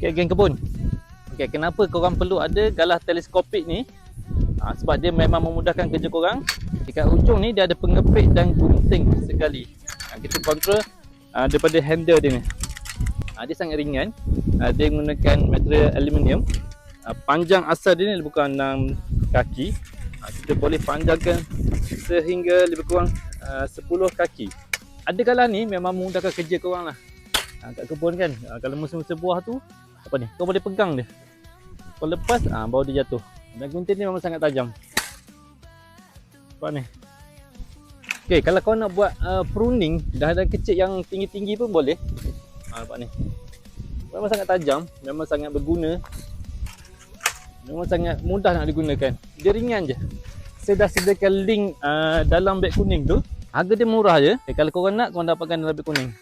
Okay, geng kebun. Okay, kenapa korang perlu ada galah teleskopik ni? Sebab dia memang memudahkan kerja korang. Dekat ujung ni dia ada pengepit dan gunting sekali. Kita kontrol daripada handle dia ni. Dia sangat ringan. Dia menggunakan material aluminium. Panjang asal dia ni lebih kurang 6 kaki. Kita boleh panjangkan sehingga lebih kurang 10 kaki. Ada galah ni memang memudahkan kerja korang lah. Kat kebun kan, kalau musim-musim buah tu, apa ni, kau boleh pegang dia. Kau lepas, baru dia jatuh. Dan gunting ni memang sangat tajam. Nampak ni. Okay, kalau kau nak buat pruning dahan-dahan kecil yang tinggi-tinggi pun boleh. Nampak ni. Memang sangat tajam, memang sangat berguna. Memang sangat mudah nak digunakan. Dia ringan je. Saya dah sediakan link dalam beg kuning tu. Harga dia murah je. Kalau korang nak, korang dapatkan dalam beg kuning.